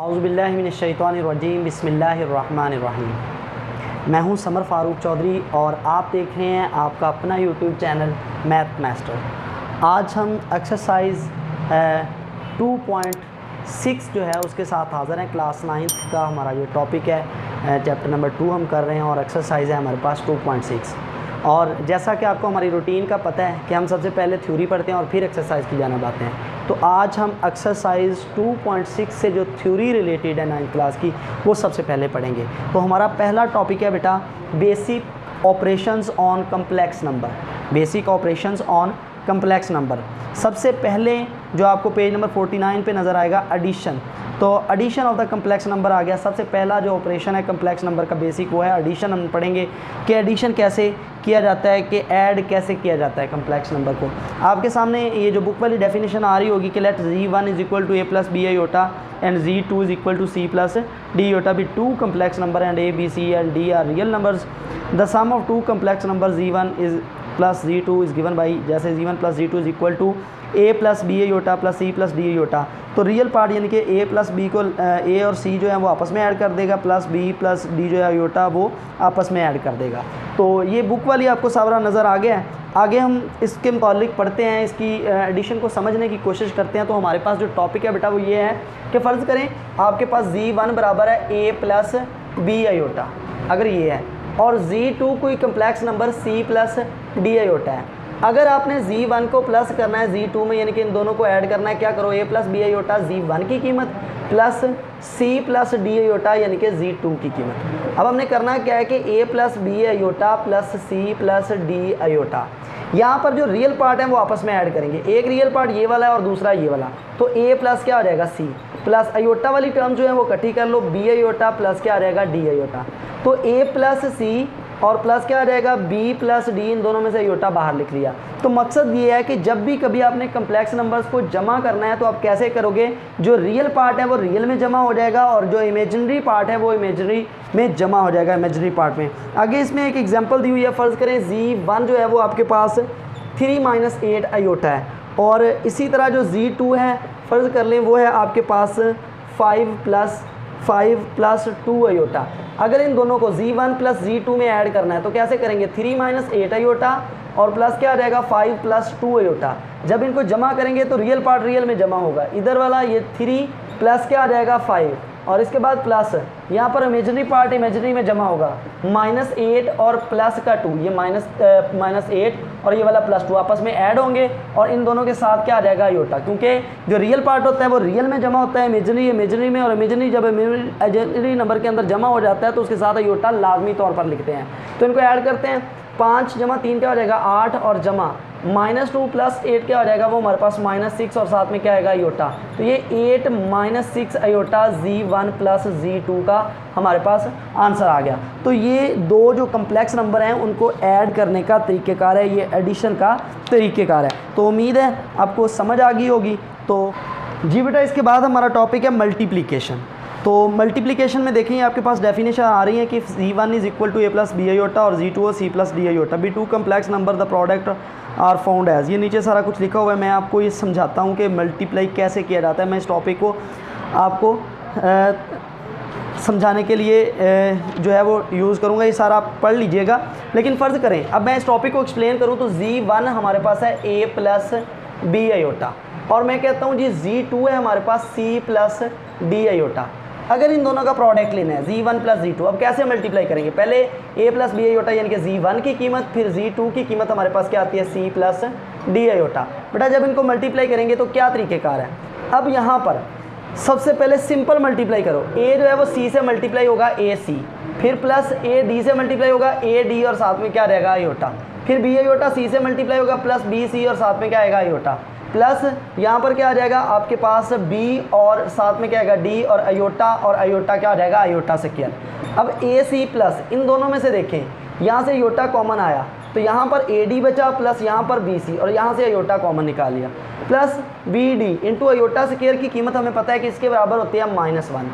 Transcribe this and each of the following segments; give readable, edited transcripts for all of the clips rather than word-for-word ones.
औज़ुबिल्लाहिमिनश्शैतानिर्रजीम बिस्मिल्लाहिर्रहमानिर्रहीम। मैं हूं समर फ़ारूक चौधरी और आप देख रहे हैं आपका अपना यूट्यूब चैनल मैथ मास्टर। आज हम एक्सरसाइज 2.6 जो है उसके साथ हाज़िर हैं। क्लास 9th का हमारा ये टॉपिक है, चैप्टर नंबर 2 हम कर रहे हैं और एक्सरसाइज है हमारे पास 2.6। और जैसा कि आपको हमारी रूटीन का पता है कि हम सबसे पहले थ्योरी पढ़ते हैं और फिर एक्सरसाइज की जाना आते हैं, तो आज हम एक्सरसाइज 2.6 से जो थ्योरी रिलेटेड है 9th क्लास की वो सबसे पहले पढ़ेंगे। तो हमारा पहला टॉपिक है बेटा basic operations on complex number. Basic operations on complex number. सबसे पहले जो आपको पेज नंबर 49 पे नज़र आएगा एडिशन। तो addition of the complex number आ गया। सबसे पहला जो ऑपरेशन है कम्प्लेक्स नंबर का बेसिक वो है एडिशन। हम पढ़ेंगे कि एडिशन कैसे किया जाता है, कि ऐड कैसे किया जाता है कम्प्लेक्स नंबर को। आपके सामने ये जो बुक वाली डेफिनेशन आ रही होगी कि let Z1 is equal to A plus B iota and Z2 is equal to C plus D iota be two complex number and A B C एंड D are real numbers. The sum of two complex number Z1 is plus Z2 is given by, जैसे Z1 plus Z2 is equal to A plus B iota plus C plus D iota. तो real part यानी कि A plus B को A और C जो है वो आपस में ऐड कर देगा, प्लस B प्लस D जो है आयोटा वो आपस में ऐड कर देगा। तो ये बुक वाली आपको सारा नज़र आ गया है। आगे हम इसके मुतालिक पढ़ते हैं, इसकी एडिशन को समझने की कोशिश करते हैं। तो हमारे पास जो टॉपिक है बेटा वो ये है कि फ़र्ज़ करें आपके पास Z1 बराबर है A प्लस B आयोटा, अगर ये है, और Z2 कोई complex number C plus D iota है। अगर आपने Z1 को प्लस करना है Z2 में, यानी कि इन दोनों को ऐड करना है, क्या करो A plus B iota Z1 की कीमत plus C plus D iota यानी कि Z2 की कीमत। अब हमने करना क्या है कि A plus B iota plus C plus D iota, यहाँ पर जो रियल पार्ट है वो आपस में ऐड करेंगे। एक रियल पार्ट ये वाला है और दूसरा ये वाला, तो A प्लस क्या हो जाएगा C प्लस आयोटा वाली टर्म जो है वो इकट्ठी कर लो, B आयोटा प्लस क्या आ जाएगा D आयोटा। तो A प्लस C और प्लस क्या आ जाएगा B प्लस D, इन दोनों में से आयोटा बाहर लिख लिया। तो मकसद ये है कि जब भी कभी आपने कम्प्लेक्स नंबर्स को जमा करना है तो आप कैसे करोगे, जो रियल पार्ट है वो रियल में जमा हो जाएगा और जो इमेजिनरी पार्ट है वो इमेजिनरी में जमा हो जाएगा, इमेजिनरी पार्ट में। आगे इसमें एक एग्जांपल दी हुई है। फ़र्ज़ करें Z1 जो है वो आपके पास 3 - 8 आयोटा है, और इसी तरह जो Z2 है फ़र्ज़ कर लें वो है आपके पास 5 प्लस 2 आयोटा। अगर इन दोनों को Z1 प्लस Z2 में ऐड करना है तो कैसे करेंगे, 3 - 8 आयोटा और प्लस क्या आ जाएगा 5 प्लस 2 आयोटा। जब इनको जमा करेंगे तो रियल पार्ट रियल में जमा होगा, इधर वाला ये 3 प्लस क्या आ जाएगा 5 और इसके बाद प्लस यहाँ पर इमेजिनरी पार्ट इमेजिनरी में जमा होगा, -8 और प्लस का 2, ये -8 और ये वाला +2 आपस में ऐड होंगे और इन दोनों के साथ क्या आ जाएगा आयोटा, क्योंकि जो रियल पार्ट होता है वो रियल में जमा होता है, इमेजिनरी में, और इमेजिनरी जब इमेजिनरी नंबर के अंदर जमा हो जाता है तो उसके साथ आयोटा लाजमी तौर पर लिखते हैं। तो इनको ऐड करते हैं, 5 जमा 3 क्या हो जाएगा 8 और जमा -2 प्लस 8 क्या हो जाएगा वो हमारे पास -6 और साथ में क्या आएगा आयोटा। तो ये 8 - 6 आयोटा Z1 प्लस Z2 का हमारे पास आंसर आ गया। तो ये दो जो कम्प्लेक्स नंबर हैं उनको ऐड करने का तरीक़ेकार है, ये एडिशन का तरीक़ेकार है। तो उम्मीद है आपको समझ आ गई होगी। तो जी बेटा, इसके बाद हमारा टॉपिक है मल्टीप्लिकेशन। तो मल्टीप्लिकेशन में देखें आपके पास डेफिनेशन आ रही है कि Z1 is equal to A plus B iota और Z2 और C plus D iota be two complex number the product are found as. ये नीचे सारा कुछ लिखा हुआ है, मैं आपको ये समझाता हूँ कि मल्टीप्लाई कैसे किया जाता है। मैं इस टॉपिक को आपको समझाने के लिए जो है वो यूज़ करूँगा, ये सारा आप पढ़ लीजिएगा। लेकिन फ़र्ज़ करें अब मैं इस टॉपिक को एक्सप्लेन करूँ तो Z1 हमारे पास है A प्लस B आयोटा और मैं कहता हूँ जी Z2 है हमारे पास C प्लस D आयोटा। अगर इन दोनों का प्रोडक्ट लेना है Z1 प्लस Z2, अब कैसे मल्टीप्लाई करेंगे, पहले A प्लस B आयोटा यानी कि Z1 की कीमत, फिर Z2 की कीमत हमारे पास क्या आती है C प्लस D आयोटा। बेटा जब इनको मल्टीप्लाई करेंगे तो क्या तरीक़ेकार है, अब यहाँ पर सबसे पहले सिंपल मल्टीप्लाई करो, A जो है वो C से मल्टीप्लाई होगा AC, फिर प्लस A D से मल्टीप्लाई होगा AD और साथ में क्या रहेगा आयोटा, फिर B आयोटा C से मल्टीप्लाई होगा प्लस BC और साथ में क्या आएगा आयोटा, प्लस यहाँ पर क्या आ जाएगा आपके पास B और साथ में क्या आएगा D और आयोटा क्या आ जाएगा आयोटा से किया। अब AC प्लस इन दोनों में से देखें, यहाँ से आयोटा कॉमन आया तो यहाँ पर AD बचा प्लस यहाँ पर BC और यहाँ से आयोटा कॉमन निकाल लिया, plus BD into iota square की कीमत हमें पता है कि इसके बराबर होती है -1।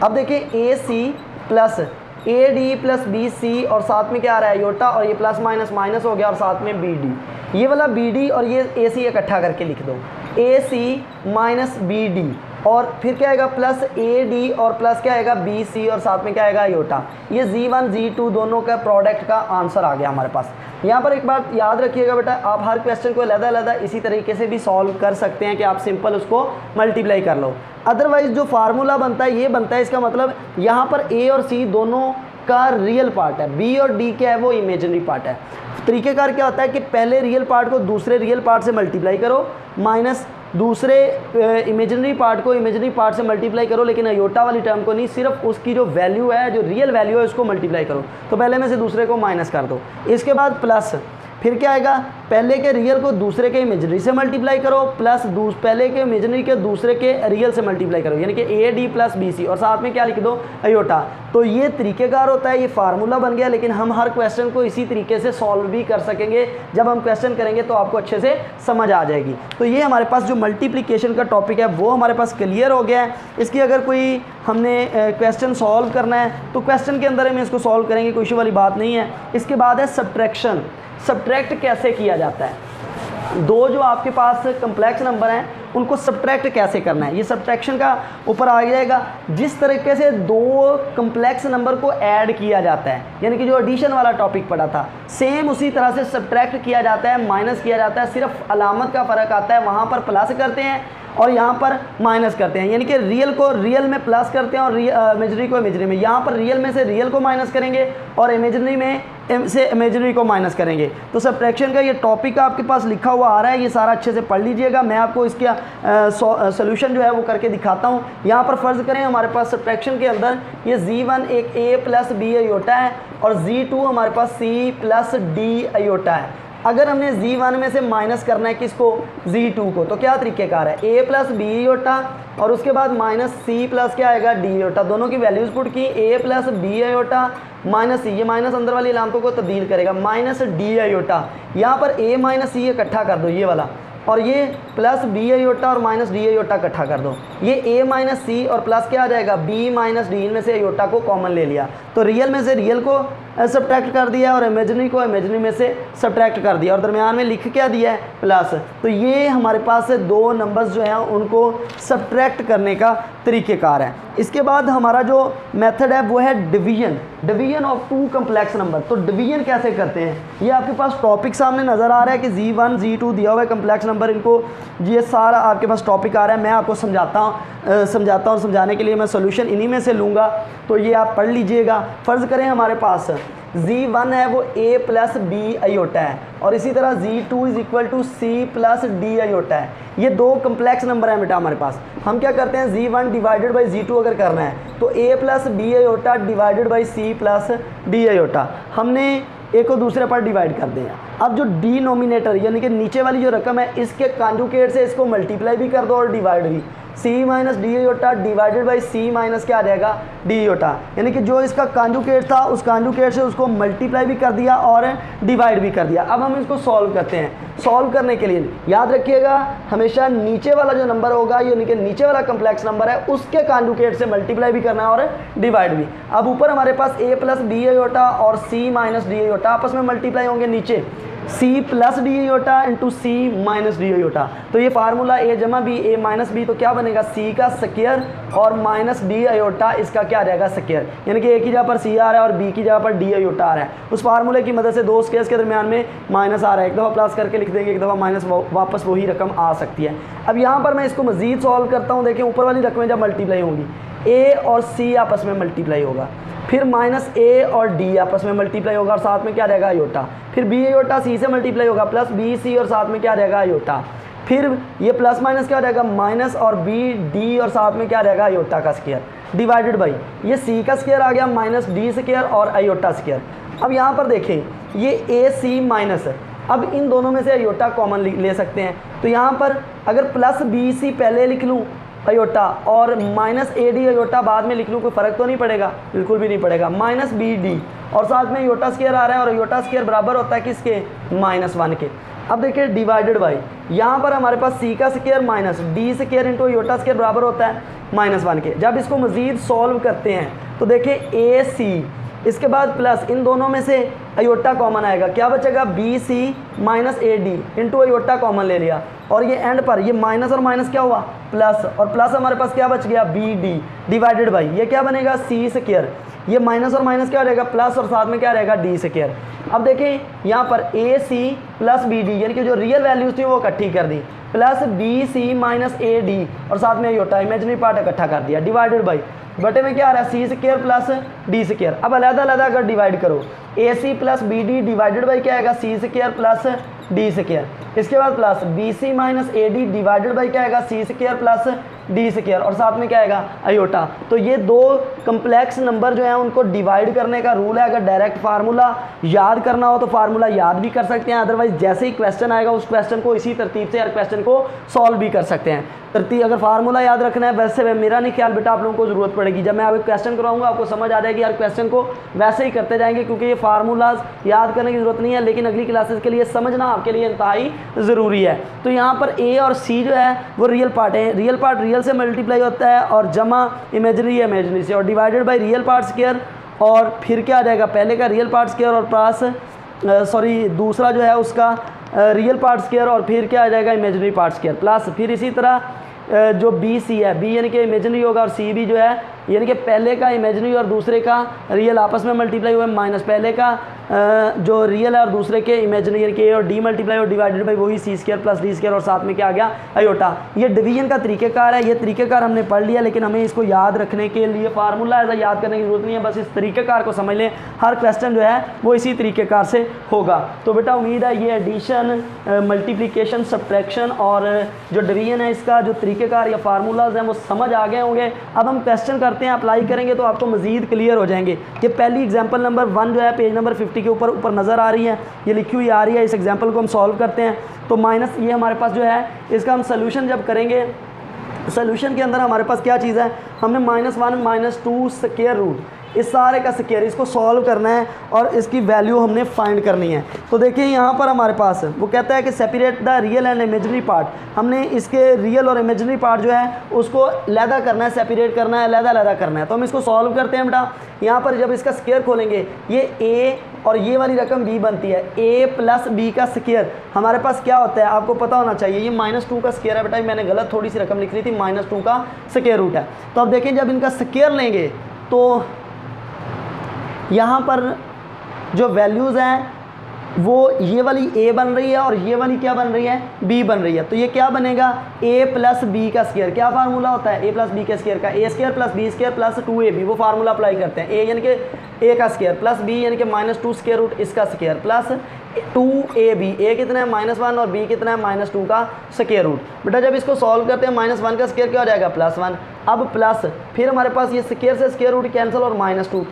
अब देखिए AC plus AD plus BC और साथ में क्या आ रहा है आयोटा और ये प्लस माइनस माइनस हो गया और साथ में BD, ये वाला BD और ये AC इकट्ठा करके लिख दो, AC माइनस BD और फिर क्या आएगा प्लस ए डी और प्लस क्या आएगा बी सी और साथ में क्या आएगा आयोटा। ये Z1 Z2 दोनों का प्रोडक्ट का आंसर आ गया हमारे पास। यहाँ पर एक बात याद रखिएगा बेटा, आप हर क्वेश्चन को अलग-अलग इसी तरीके से भी सॉल्व कर सकते हैं कि आप सिंपल उसको मल्टीप्लाई कर लो। अदरवाइज जो फार्मूला बनता है ये बनता है, इसका मतलब यहाँ पर ए और सी दोनों का रियल पार्ट है, बी और डी क्या है वो इमेजिनरी पार्ट है। तरीक़ेकार क्या होता है कि पहले रियल पार्ट को दूसरे रियल पार्ट से मल्टीप्लाई करो, माइनस दूसरे इमेजिनरी पार्ट को इमेजिनरी पार्ट से मल्टीप्लाई करो, लेकिन अयोटा वाली टर्म को नहीं, सिर्फ उसकी जो वैल्यू है, जो रियल वैल्यू है उसको मल्टीप्लाई करो। तो पहले में से दूसरे को माइनस कर दो, इसके बाद प्लस, फिर क्या आएगा पहले के रियल को दूसरे के इमेजिनरी से मल्टीप्लाई करो, प्लस पहले के इमेजिनरी के दूसरे के रियल से मल्टीप्लाई करो, यानी कि A D plus B C और साथ में क्या लिख दो अयोटा। तो ये तरीक़ेकार होता है, ये फार्मूला बन गया। लेकिन हम हर क्वेश्चन को इसी तरीके से सॉल्व भी कर सकेंगे, जब हम क्वेश्चन करेंगे तो आपको अच्छे से समझ आ जाएगी। तो ये हमारे पास जो मल्टीप्लिकेशन का टॉपिक है वो हमारे पास क्लियर हो गया है। इसकी अगर कोई हमने क्वेश्चन सॉल्व करना है तो क्वेश्चन के अंदर हम इसको सॉल्व करेंगे, कोई इशू वाली बात नहीं है। इसके बाद है सब्ट्रैक्शन। सब्ट्रैक्ट कैसे किया जाता है, दो जो आपके पास कम्प्लेक्स नंबर हैं उनको सब्ट्रैक्ट कैसे करना है, ये सब्ट्रैक्शन का ऊपर आ जाएगा। जिस तरीके से दो कम्प्लेक्स नंबर को ऐड किया जाता है, यानी कि जो एडिशन वाला टॉपिक पढ़ा था, सेम उसी तरह से सब्ट्रैक्ट किया जाता है, माइनस किया जाता है। सिर्फ अलामत का फ़र्क आता है, वहाँ पर प्लस करते हैं और यहाँ पर माइनस करते हैं, यानी कि रियल को रियल में प्लस करते हैं और इमेजिनरी को इमेजिनरी में। यहाँ पर रियल में से रियल को माइनस करेंगे और इमेजिनरी में से इमेजिनरी को माइनस करेंगे। तो सब्ट्रैक्शन का ये टॉपिक आपके पास लिखा हुआ आ रहा है, ये सारा अच्छे से पढ़ लीजिएगा। मैं आपको इसका सोल्यूशन जो है वो करके दिखाता हूँ। यहाँ पर फ़र्ज़ करें हमारे पास सब्ट्रैक्शन के अंदर ये Z1 एक A प्लस B अयोटा है और Z2 हमारे पास C प्लस D अयोटा है। अगर हमने Z1 में से माइनस करना है किसको, Z2 को, तो क्या तरीक़ेकार है, A प्लस B अयोटा और उसके बाद माइनस C प्लस क्या आएगा D अयोटा। दोनों की वैल्यूज़ पुट की, A plus B iota minus C, ये माइनस अंदर वाली अलामतों को तब्दील करेगा, माइनस D अयोटा। यहाँ पर A माइनस C इकट्ठा कर दो ये वाला, और ये प्लस B अयोटा और माइनस D अयोटा इकट्ठा कर दो। ये A माइनस C और प्लस क्या आ जाएगा B माइनस D, इनमें से अयोटा को कॉमन ले लिया, तो रियल में से रियल को सब्ट्रैक्ट कर दिया और इमेजिनरी को इमेजिनरी में से सब्ट्रैक्ट कर दिया और दरमियान में लिख क्या दिया है प्लस। तो ये हमारे पास दो नंबर्स जो हैं उनको सब्ट्रैक्ट करने का तरीक़ेकार है। इसके बाद हमारा जो मेथड है वो है division, division of two complex number. तो डिवीजन कैसे करते हैं, ये आपके पास टॉपिक सामने नज़र आ रहा है कि Z1 Z2 दिया हुआ है कम्प्लेक्स नंबर, इनको ये सारा आपके पास टॉपिक आ रहा है। मैं आपको समझाता हूँ, समझाने के लिए मैं सोल्यूशन इन्हीं में से लूँगा, तो ये आप पढ़ लीजिएगा। फ़र्ज़ करें हमारे पास Z1 है वो A प्लस B अयोटा है और इसी तरह Z2 is equal to C plus D iota है। ये दो कम्प्लेक्स नंबर हैं बेटा हमारे पास। हम क्या करते हैं, Z1 डिवाइडेड बाई Z2 अगर करना है तो A plus B iota divided by C plus D iota, हमने एक को दूसरे पर डिवाइड कर दिया। अब जो डिनोमिनेटर यानी कि नीचे वाली जो रकम है, इसके कॉन्जुगेट से इसको मल्टीप्लाई भी कर दो और डिवाइड भी, C minus D iota divided by C minus क्या आ जाएगा D अयोटा, यानी कि जो इसका कॉन्जुगेट था उस कॉन्जुगेट से उसको मल्टीप्लाई भी कर दिया और डिवाइड भी कर दिया। अब हम इसको सॉल्व करते हैं। सॉल्व करने के लिए याद रखिएगा हमेशा नीचे वाला जो नंबर होगा, यानी कि नीचे वाला कम्प्लेक्स नंबर है, उसके कॉन्जुगेट से मल्टीप्लाई भी करना है और डिवाइड भी। अब ऊपर हमारे पास A प्लस B अयोटा और C माइनस D अयोटा आपस में मल्टीप्लाई होंगे, नीचे C plus D iota into C minus D iota. तो ये फार्मूला A जमा B A माइनस B, तो क्या बनेगा C का स्क्वायर और माइनस D अयोटा इसका क्या आ जाएगा स्क्वायर, यानी कि A की जगह पर C आ रहा है और B की जगह पर D अयोटा आ रहा है। उस फार्मूले की मदद से दो स्क्वायर्स के दरमियान में माइनस आ रहा है, एक दफ़ा प्लस करके लिख देंगे, एक दफ़ा माइनस, वापस वही रकम आ सकती है। अब यहाँ पर मैं इसको मज़ीद सॉल्व करता हूँ। देखें ऊपर वाली रकमें जब मल्टीप्लाई होंगी, A और C आपस में मल्टीप्लाई होगा, फिर माइनस A और D आपस में मल्टीप्लाई होगा और साथ में क्या रहेगा अयोटा, फिर B अयोटा C से मल्टीप्लाई होगा प्लस B C और साथ में क्या रहेगा अयोटा, फिर ये प्लस माइनस क्या रहेगा माइनस और B D और साथ में क्या रहेगा अयोटा का स्क्वायर डिवाइडेड बाई ये C का स्क्वायर आ गया माइनस D स्क्वायर और अयोटा स्क्वायर। अब यहाँ पर देखें ये A C माइनस, अब इन दोनों में से अयोटा कॉमन ले सकते हैं। तो यहाँ पर अगर प्लस B C पहले लिख लूँ अयोटा और माइनस AD अयोटा बाद में लिख लूँ, कोई फ़र्क तो नहीं पड़ेगा, बिल्कुल भी नहीं पड़ेगा। माइनस BD और साथ में अयोटा स्क्वायर आ रहा है और अयोटा स्क्वायर बराबर होता है किसके, -1 के। अब देखिए डिवाइडेड बाई, यहाँ पर हमारे पास C का square minus D square into iota square बराबर होता है -1 के। जब इसको मज़ीद सॉल्व करते हैं तो देखिए AC, इसके बाद प्लस इन दोनों में से अयोटा कॉमन आएगा, क्या बचेगा BC minus AD into iota common ले लिया और ये एंड पर ये माइनस और माइनस क्या हुआ प्लस, और प्लस हमारे पास क्या बच गया बी डी डिवाइडेड बाई ये क्या बनेगा सी स्क्वायर, ये माइनस और माइनस क्या रहेगा प्लस और साथ में क्या रहेगा डी स्क्वायर। अब देखें यहाँ पर A C plus B D यानी कि जो रियल वैल्यूज थी वो इकट्ठी कर दी, plus B C minus A D और साथ में योटा इमेजिनरी पार्ट इकट्ठा कर दिया, डिवाइडेड बाई बटे में क्या आ रहा है C square plus D square. अब अलग अलग अगर डिवाइड करो A C plus B D divided by क्या आएगा C square plus D square, इसके बाद plus B C minus A D divided by क्या आएगा C square plus D square और साथ में क्या आएगा अयोटा। तो ये दो कम्प्लेक्स नंबर जो है उनको डिवाइड करने का रूल है। अगर डायरेक्ट फार्मूला याद करना हो तो फार्मूला याद भी कर सकते हैं, अदरवाइज जैसे ही क्वेश्चन आएगा उस क्वेश्चन को इसी तरतीब से हर क्वेश्चन को सॉल्व भी कर सकते हैं। तरतीब अगर फार्मूला याद रखना है वैसे मेरा नहीं ख्याल बेटा आप लोगों को ज़रूरत पड़ेगी, जब मैं आपको क्वेश्चन कराऊंगा आपको समझ आ जाएगी, हर क्वेश्चन को वैसे ही करते जाएंगे क्योंकि ये फार्मूलाज याद करने की ज़रूरत नहीं है, लेकिन अगली क्लासेस के लिए समझना आपके लिए इंतहाई ज़रूरी है। तो यहाँ पर ए और सी जो है वो रियल पार्ट है, रियल पार्ट रियल से मल्टीप्लाई होता है और जमा इमेजनरी इमेजनरी से, और divided by real part square, और फिर क्या आ जाएगा पहले का रियल पार्ट स्क्वायर और प्लस दूसरा जो है उसका रियल पार्ट स्क्वायर और फिर क्या आ जाएगा इमेजनरी पार्ट स्क्वायर प्लस, फिर इसी तरह जो बी सी है बी यानी कि इमेजनरी होगा और सी भी जो है यानी कि पहले का इमेजनरी और दूसरे का रियल आपस में मल्टीप्लाई हुए माइनस पहले का जो रियल है और दूसरे के इमेजनरी यानी कि ए और डी मल्टीप्लाई और डिवाइडेड बाई वही सी स्क्वायर प्लस डी स्क्वायर और साथ में क्या आ गया अयोटा। ये डिवीजन का तरीक़ेकार है, ये तरीक़ेकार हमने पढ़ लिया, लेकिन हमें इसको याद रखने के लिए फार्मूला ऐसा याद करने की जरूरत नहीं है, बस इस तरीक़ेकार को समझ लें, हर क्वेश्चन जो है वो इसी तरीक़ेकार से होगा। तो बेटा उम्मीद है ये एडिशन मल्टीप्लिकेशन सब्ट्रैक्शन और जो डिवीजन है इसका जो तरीक़ेकार या फार्मूलाज हैं वो समझ आ गए होंगे। अब हम क्वेश्चन करते हैं, अप्लाई करेंगे तो आपको मज़ीद क्लियर हो जाएंगे। ये पहली एग्जाम्पल नंबर 1 जो है पेज नंबर 50 के ऊपर नज़र आ रही है, ये लिखी हुई आ रही है। इस एग्जाम्पल को हम सॉल्व करते हैं तो माइनस ये हमारे पास जो है इसका हम सोल्यूशन जब करेंगे, सोल्यूशन के अंदर हमारे पास क्या चीज़ है, हमने -1 -2 स्क्वायर रूट इस सारे का स्क्वायर इसको सॉल्व करना है और इसकी वैल्यू हमने फाइंड करनी है। तो देखिए यहाँ पर हमारे पास वो कहता है कि separate the real and imaginary part, हमने इसके रियल और इमेजनरी पार्ट जो है उसको लैदा करना है, सेपरेट करना है, लैदा करना है। तो हम इसको सॉल्व करते हैं बेटा। यहाँ पर जब इसका स्क्वायर खोलेंगे ये ए और ये वाली रकम b बनती है, a प्लस बी का स्क्वायर हमारे पास क्या होता है आपको पता होना चाहिए, ये -2 का स्क्वायर है बेटा, मैंने गलत थोड़ी सी रकम लिख रही थी, -2 का स्क्वायर रूट है। तो अब देखें जब इनका स्क्वायर लेंगे तो यहाँ पर जो वैल्यूज़ हैं वो ये वाली a बन रही है और ये वाली क्या बन रही है b बन रही है। तो ये क्या बनेगा a प्लस बी का स्क्वायर, क्या फार्मूला होता है a प्लस बी के स्क्वायर का, a square plus B square plus 2ab, वो फार्मूला अप्लाई करते हैं। a यानी कि a का स्क्वायर प्लस b यानी कि -2 स्क्वायर रूट इसका स्क्वायर प्लस 2ab, a कितना है -1 और b कितना है -2 का स्क्वायर रूट। बेटा जब इसको सॉल्व करते हैं -1 का स्क्वायर क्या हो जाएगा +1, अब प्लस फिर हमारे पास ये स्क्वायर से स्क्वायर रूट कैंसिल और -2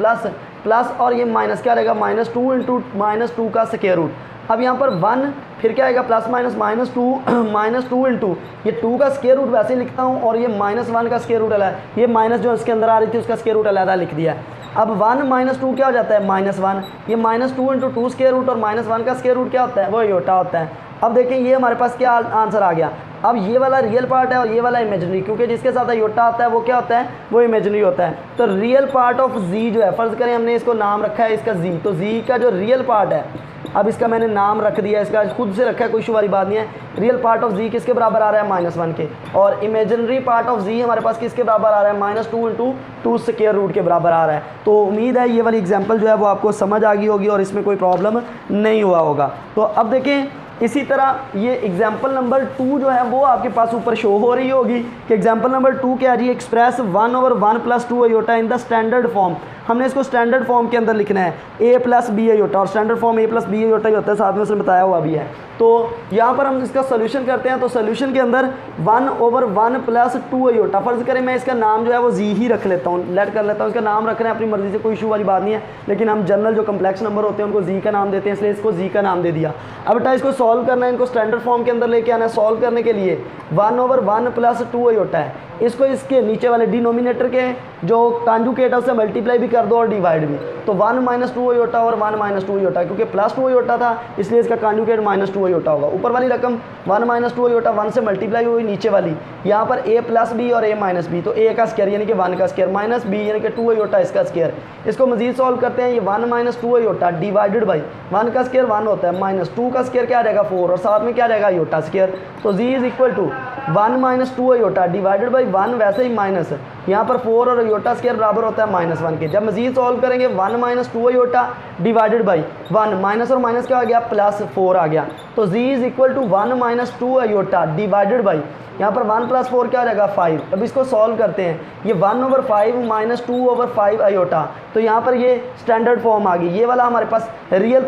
प्लस और ये माइनस क्या रहेगा -2 इंटू -2 का स्क्वायर रूट। अब यहाँ पर 1 फिर क्या आएगा प्लस माइनस -2 इंटू ये 2 का स्क्वायर रूट वैसे ही लिखता हूँ और ये -1 का स्क्वायर रूट अलग, ये माइनस जो इसके अंदर आ रही थी उसका स्क्वायर रूट अलग लिख दिया। अब 1 - 2 क्या हो जाता है -1, ये -2 इंटू 2 स्क्वायर रूट और -1 का स्क्वायर रूट क्या होता है वो योटा होता है। अब देखें ये हमारे पास क्या आंसर आ गया। अब ये वाला रियल पार्ट है और ये वाला इमेजनरी, क्योंकि जिसके साथ योटा होता है वो क्या होता है वो इमेजनरी होता है। तो रियल पार्ट ऑफ जी जो है, फ़र्ज़ करें हमने इसको नाम रखा है इसका जी, तो जी का जो रियल पार्ट है अब इसका मैंने नाम रख दिया, इसका खुद से रखा है, कोई इशू वाली बात नहीं है। रियल पार्ट ऑफ जी किसके बराबर आ रहा है -1 के, और इमेजनरी पार्ट ऑफ जी हमारे पास किसके बराबर आ रहा है -2 इंटू 2 स्क्वायर रूट के बराबर आ रहा है। तो उम्मीद है ये वाली एग्जाम्पल जो है वो आपको समझ आ गई होगी और इसमें कोई प्रॉब्लम नहीं हुआ होगा। तो अब देखें इसी तरह ये एग्जाम्पल नंबर 2 जो है वो आपके पास ऊपर शो हो रही होगी कि एग्जाम्पल नंबर 2 क्या आ रही है, express 1/1 + 2 iota in the standard form. हमने इसको स्टैंडर्ड फॉर्म के अंदर लिखना है a + b अयोटा, और standard form a + b iota ही होता है, साथ में उसने बताया हुआ भी है। तो यहाँ पर हम इसका सोल्यूशन करते हैं, तो सोल्यूशन के अंदर 1/1 + 2 अयोटा, फ़र्ज़ करें मैं इसका नाम जो है वो जी ही रख लेता हूँ, लेट कर लेता हूँ, इसका नाम रखना है अपनी मर्ज़ी से, कोई इशू वाली बात नहीं है, लेकिन हम जनरल जो कम्प्लेक्स नंबर होते हैं उनको जी का नाम देते हैं, इसलिए इसको जी का नाम दे दिया। अब बेटा इसको सॉल्व करना है, इनको स्टैंडर्ड फॉर्म के अंदर लेके आना है। सॉल्व करने के लिए 1/1 + 2 अयोटा है, इसको इसके नीचे वाले डिनोमिनेटर के जो कॉन्जुगेट है उससे मल्टीप्लाई भी कर दो और डिवाइड भी, तो 1 - 2 अयोटा और 1 - 2 अयोटा, क्योंकि +2 अयोटा था इसलिए इसका कॉन्जुगेट -2 अयोटा होगा। ऊपर वाली रकम 1 - 2 अयोटा 1 से मल्टीप्लाई हुई, नीचे वाली यहाँ पर a + b और a - b, तो a का स्क्वायर यानी कि 1 का स्क्वायर माइनस b यानी कि 2 अयोटा इसका स्क्वायर। इसको मजीद सॉल्व करते हैं, ये 1 - 2 अयोटा डिवाइडेड बाई 1 का स्क्वायर 1 होता है, -2 का स्क्वायर क्या रहेगा 4 और साथ में क्या रहेगा अयोटा स्क्वायर। तो z = 1 minus 2 iota divided by 1 वैसे ही माइनस, यहाँ पर 4 और अयोटा स्क्वायर बराबर होता है -1 के। जब मजीद सॉल्व करेंगे 1 minus 2 iota divided by 1, minus और माइनस क्या आ गया +4 आ गया। तो z is equal to 1 minus 2 iota divided by, यहाँ पर 1 + 4 क्या आ जाएगा 5। अब इसको सॉल्व करते हैं, ये 1/5 माइनस 2/5 अयोटा, तो यहाँ पर ये स्टैंडर्ड फॉर्म आ गई। ये वाला हमारे पास रियल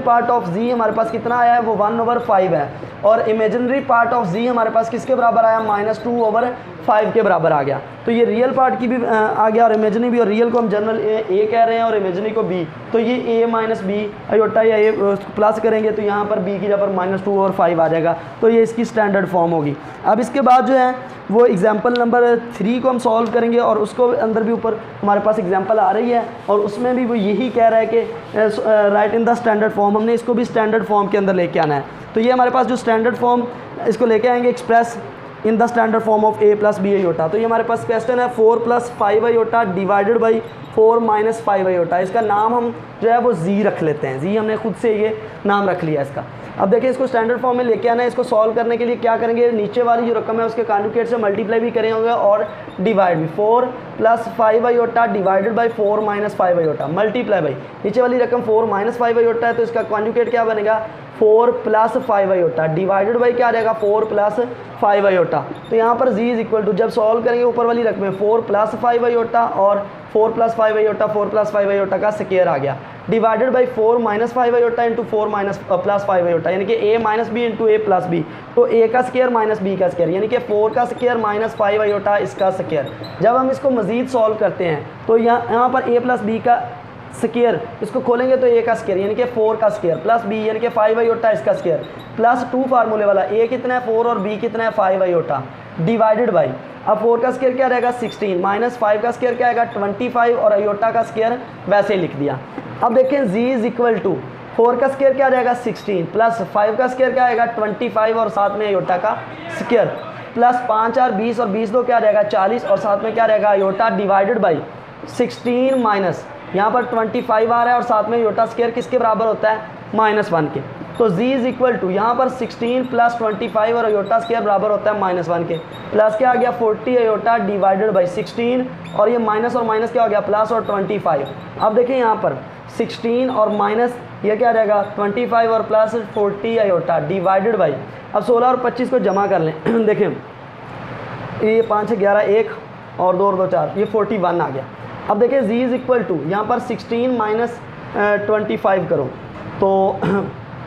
पार्ट ऑफ z हमारे पास कितना आया है वो 1/5 है, और इमेजिनरी पार्ट ऑफ z हमारे पास किसके बराबर आया -2/5 के बराबर आ गया। तो ये रियल पार्ट की भी आ गया और इमेजिनरी भी, और रियल को हम जनरल a कह रहे हैं और इमेजिनरी को b, तो ये a माइनस b अयोटा या a प्लस करेंगे तो यहाँ पर b की जगह पर -2/5 आ जाएगा। तो ये इसकी स्टैंडर्ड फॉर्म होगी। अब इसके बाद जो है वो एग्जाम्पल नंबर 3 को हम सॉल्व करेंगे, और उसको अंदर भी ऊपर हमारे पास एग्जाम्पल आ रही है और उसमें भी वो यही कह रहा है कि right in the standard form. हमने इसको भी स्टैंडर्ड फॉर्म के अंदर लेके आना है। तो ये हमारे पास जो स्टैंडर्ड फॉर्म इसको लेके आएंगे, express in the standard form of a + b iota. तो ये हमारे पास क्वेश्चन है 4 + 5 iota divided by 4 minus 5 iota. इसका नाम हम जो है वो z रख लेते हैं, z हमने खुद से ये नाम रख लिया इसका। अब देखिए इसको स्टैंडर्ड फॉर्म में लेके आना है। इसको सॉल्व करने के लिए क्या करेंगे, नीचे वाली जो रकम है उसके कॉन्जुगेट से मल्टीप्लाई भी करेंगे और डिवाइड भी। 4 + 5 iota divided by 4 minus 5 iota multiply by, नीचे वाली रकम 4 माइनस 5 अयोटा है तो इसका कॉन्जुगेट क्या बनेगा 4 + 5 अयोटा डिवाइडेड बाई क्या आ जाएगा 4 + 5 अयोटा। तो यहाँ पर z इज इक्वल टू, जब सॉल्व करेंगे ऊपर वाली रकम 4 + 5 अयोटा और 4 + 5 अयोटा 4 + 5 अयोटा का स्क्वायर आ गया, divided by 4 minus 5 iota into 4 + 5 iota, यानी कि a minus B into a + b। तो a का स्क्वायर माइनस b का स्क्वायर, यानी कि 4 का स्क्वायर माइनस 5 अयोटा इसका स्क्वायर। जब हम इसको मजीद सॉल्व करते हैं तो यहाँ पर a + b का स्क्वायर, इसको खोलेंगे तो a का स्क्वायर यानी कि 4 का स्क्वायर प्लस b यानी कि 5 अयोटा इसका स्क्वायर प्लस 2 फार्मूले वाला a कितना है 4 और b कितना है 5 अयोटा डिवाइडेड बाई, अब 4 का स्क्वायर क्या रहेगा 16 माइनस 5 का स्क्वायर क्या आएगा 25 और अयोटा का स्क्वायर वैसे ही लिख दिया। अब देखें z इज इक्वल टू 4 का स्क्वायर क्या रहेगा 16 प्लस 5 का स्क्वायर क्या आएगा 25 और साथ में अयोटा का स्क्वायर प्लस 5 और 20 और 20 दो क्या रहेगा 40 और साथ में क्या रहेगा अयोटा डिवाइडेड बाई 16 माइनस यहाँ पर 25 आ रहा है और साथ में अयोटा स्क्वायर किसके बराबर होता है -1 के। तो z इज इक्वल टू यहाँ पर 16 + 25 और अयोटा स्क्वायर बराबर होता है -1 के, प्लस क्या आ गया 40 अयोटा डिवाइडेड बाई 16 और ये माइनस और माइनस क्या हो गया प्लस और 25। अब देखिए यहाँ पर 16 और माइनस ये क्या रहेगा 25 और प्लस 40 अयोटा डिवाइडेड बाई, अब 16 और 25 को जमा कर लें देखें ये 5 11 1 और 2 और 2 4 ये 41 आ गया। अब देखिए z इज इक्वल टू यहाँ पर 16 माइनस 25 करो तो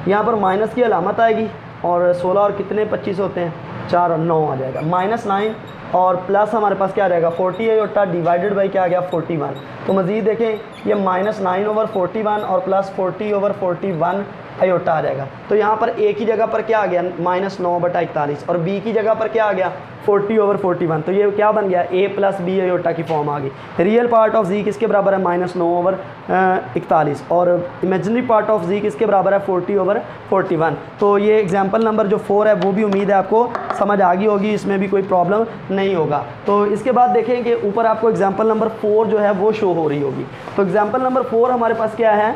यहाँ पर माइनस की अलामत आएगी और 16 और कितने 25 होते हैं 4 और 9 आ जाएगा -9 और प्लस हमारे पास क्या रहेगा 40 अयोटा डिवाइडेड बाई क्या आ गया 41। तो मज़ीद देखें ये -9/41 और प्लस 40/41 अयोटा आ जाएगा। तो यहाँ पर a की जगह पर क्या आ गया -9/41 और b की जगह पर क्या आ गया 40/41। तो ये क्या बन गया a + b अयोटा की फॉर्म आ गई। रियल पार्ट ऑफ z किसके बराबर है -9/41 और इमेजिनरी पार्ट ऑफ z किसके बराबर है 40/41। तो ये एग्जाम्पल नंबर जो 4 है वो भी उम्मीद है आपको समझ आ गई होगी, इसमें भी कोई प्रॉब्लम नहीं होगा। तो इसके बाद देखें कि ऊपर आपको एग्जाम्पल नंबर 4 जो है वो शो हो रही होगी। तो एग्जाम्पल नंबर 4 हमारे पास क्या है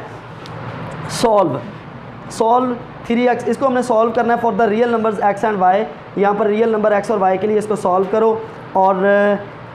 सॉल्व 3x, इसको हमने सॉल्व करना है for the real numbers x and y। यहाँ पर रियल नंबर x और y के लिए इसको सॉल्व करो और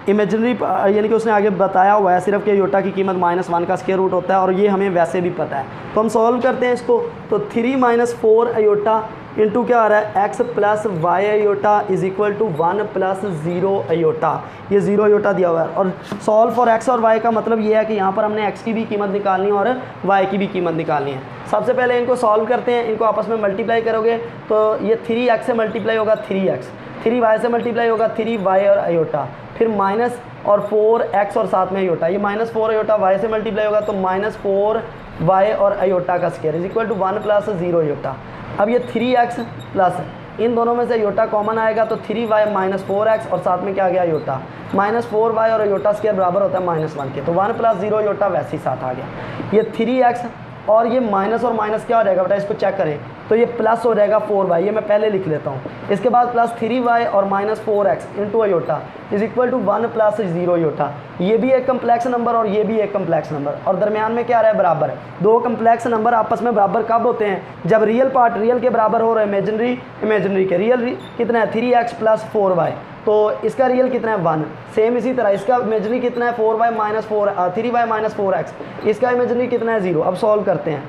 इमेजिनरी यानी कि उसने आगे बताया हुआ है सिर्फ कि अयोटा की कीमत -1 का स्क्वायर रूट होता है और ये हमें वैसे भी पता है। तो हम सॉल्व करते हैं इसको, तो 3 - 4 अयोटा इंटू क्या आ रहा है x + y iota is equal to 1 + 0 iota, ये 0 अयोटा दिया हुआ है। और सॉल्व फॉर x और y का मतलब ये है कि यहाँ पर हमने x की भी कीमत निकालनी है और y की भी कीमत निकालनी है। सबसे पहले इनको सॉल्व करते हैं, इनको आपस में मल्टीप्लाई करोगे तो ये 3x से मल्टीप्लाई होगा 3x, 3y से मल्टीप्लाई होगा 3y और अयोटा, फिर माइनस और 4x और साथ में अयोटा, ये -4 अयोटा y से मल्टीप्लाई होगा तो -4y और अयोटा का square is equal to 1 + 0 iota. अब ये 3x प्लस इन दोनों में से अयोटा कॉमन आएगा तो 3y - 4x और साथ में क्या आ गया अयोटा, -4y और अयोटा स्क्वायर बराबर होता है -1 के, तो 1 + 0 अयोटा वैसे ही साथ आ गया। ये 3x और ये माइनस और माइनस क्या हो जाएगा बेटा, इसको चेक करें तो ये प्लस हो जाएगा 4y, ये मैं पहले लिख लेता हूँ। इसके बाद प्लस 3y और minus 4x into iota is equal to 1 plus 0 iota. ये भी एक कम्प्लेक्स नंबर और ये भी एक कम्प्लेक्स नंबर, और दरमियान में क्या रहा है, बराबर है। दो कम्प्लेक्स नंबर आपस में बराबर कब होते हैं, जब रियल पार्ट रियल के बराबर हो रहा है, इमेजिनरी इमेजिनरी के। रियल कितना है 3x प्लस 4y, तो इसका रियल कितना है 1। सेम इसी तरह इसका इमेजिनरी कितना है 4y minus 3y minus 4x, इसका इमेजिनरी कितना है 0। अब सॉल्व करते हैं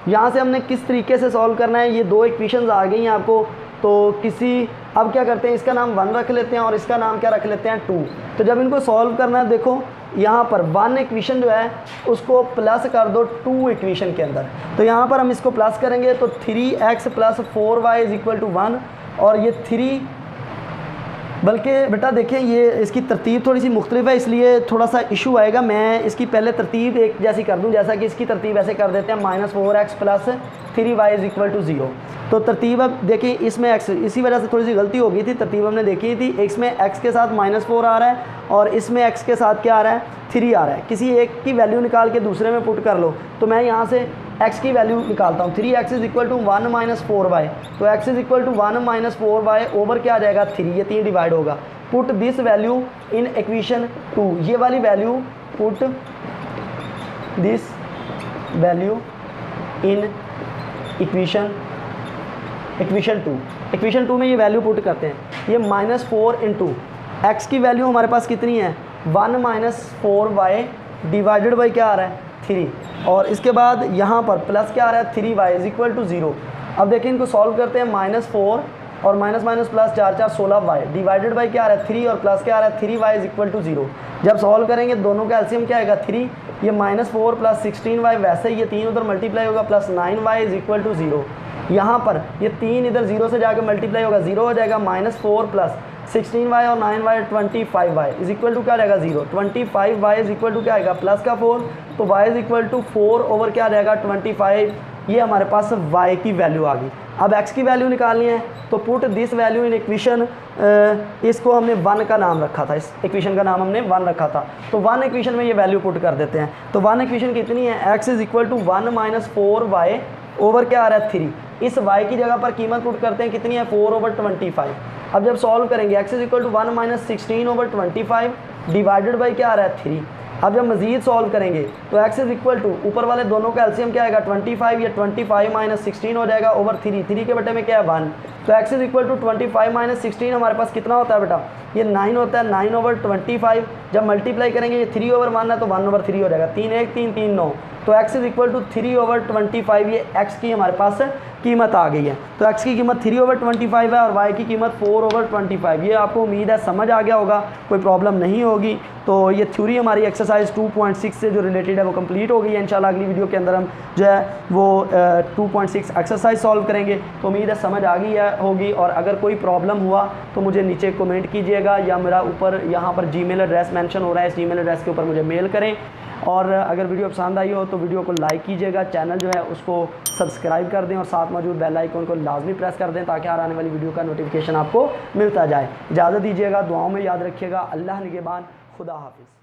यहाँ से हमने किस तरीके से सॉल्व करना है। ये दो इक्वेशंस आ गई हैं आपको, तो अब क्या करते हैं, इसका नाम 1 रख लेते हैं और इसका नाम क्या रख लेते हैं 2। तो जब इनको सॉल्व करना है, देखो यहाँ पर 1 इक्वेशन जो है उसको प्लस कर दो 2 इक्वेशन के अंदर। तो यहाँ पर हम इसको प्लस करेंगे तो 3x plus 4y is equal to 1, और ये 3, बल्कि बेटा देखें ये इसकी तरतीब थोड़ी सी मुख्तलिफ है, इसलिए थोड़ा सा इशू आएगा। मैं इसकी पहले तरतीब एक जैसी कर दूं, जैसा कि इसकी तरतीब ऐसे कर देते हैं -4x plus 3y is equal to 0। तो तरतीब अब देखिए, इसमें x, इसी वजह से थोड़ी सी गलती हो गई थी, तरतीब हमने देखी थी। इसमें x के साथ -4 आ रहा है और इसमें x के साथ क्या आ रहा है 3 आ रहा है। किसी एक की वैल्यू निकाल के दूसरे में पुट कर लो, तो मैं यहाँ से x की वैल्यू निकालता हूँ। 3x is equal to 1 minus 4y, तो x is equal to 1 minus 4y over क्या आ जाएगा 3, ये 3 डिवाइड होगा। Put this value in equation 2, ये वाली value put this value in equation 2। Equation 2 में ये वैल्यू पुट करते हैं। ये -4 इंटू एक्स की वैल्यू हमारे पास कितनी है 1 माइनस 4y डिवाइडेड बाई क्या आ रहा है 3, और इसके बाद यहाँ पर प्लस क्या आ रहा है 3y इज इक्वल टू 0। अब देखिए इनको सॉल्व करते हैं, -4 और minus minus plus 4 4 16y divided by क्या आ रहा है 3 और प्लस क्या आ रहा है 3y इज इक्वल टू 0। जब सॉल्व करेंगे दोनों का एलसीएम क्या आएगा 3, ये -4 प्लस 16y, वैसे ही ये 3 उधर मल्टीप्लाई होगा plus 9y is equal to 0। यहाँ पर ये 3 इधर 0 से जाकर मल्टीप्लाई होगा 0 हो जाएगा, -4 प्लस 16y और 9y 25y is equal to क्या आ जाएगा 0। 25y इज इक्वल टू क्या आएगा प्लस का 4, तो y is equal to 4 over क्या आ जाएगा 25। ये हमारे पास y की वैल्यू आ गई। अब x की वैल्यू निकालनी है, तो put this value in equation, इसको हमने 1 का नाम रखा था, इस इक्वेशन का नाम हमने 1 रखा था, तो 1 इक्वेशन में ये वैल्यू पुट कर देते हैं। तो 1 इक्वेशन कितनी है x is equal to 1 minus 4y over क्या आ रहा है 3। इस y की जगह पर कीमत पुट करते हैं, कितनी है 4 ओवर 25। अब जब सॉल्व करेंगे x is equal to 1 minus 16 over 25 divided by क्या आ रहा है 3। अब जब मजीद सॉल्व करेंगे तो x इज इक्वल टू ऊपर वाले दोनों का एलसीएम क्या आएगा 25, ये 25 माइनस 16 हो जाएगा ओवर 3, 3 के बटे में क्या है 1, तो x is equal to 25 minus 16 हमारे पास कितना होता है बेटा, ये 9 होता है, 9 ओवर 25। जब मल्टीप्लाई करेंगे ये 3 ओवर 1 है तो 1 ओवर 3 हो जाएगा, 3 1 3 3 9, तो x is equal to 3 over 25। ये x की हमारे पास कीमत आ गई है, तो x की कीमत 3 ओवर 25 है और y की कीमत 4 ओवर 25। ये आपको उम्मीद है समझ आ गया होगा, कोई प्रॉब्लम नहीं होगी। तो ये थ्योरी हमारी एक्सरसाइज 2.6 से जो रिलेटेड है वो कंप्लीट हो गई है। इंशाल्लाह अगली वीडियो के अंदर हम जो है वो 2.6 एक्सरसाइज सॉल्व करेंगे। तो उम्मीद है समझ आ गई होगी, और अगर कोई प्रॉब्लम हुआ तो मुझे नीचे कमेंट कीजिएगा, या मेरा ऊपर यहाँ पर जीमेल एड्रेस मेंशन हो रहा है, इस जीमेल एड्रेस के ऊपर मुझे मेल करें। और अगर वीडियो पसंद आई हो तो वीडियो को लाइक कीजिएगा, चैनल जो है उसको सब्सक्राइब कर दें और साथ मौजूद बेल आइकन को लाजमी प्रेस कर दें ताकि हर आने वाली वीडियो का नोटिफिकेशन आपको मिलता जाए। इजाज़त दीजिएगा, दुआओं में याद रखिएगा। अल्लाह निगहबान, खुदा हाफिज़।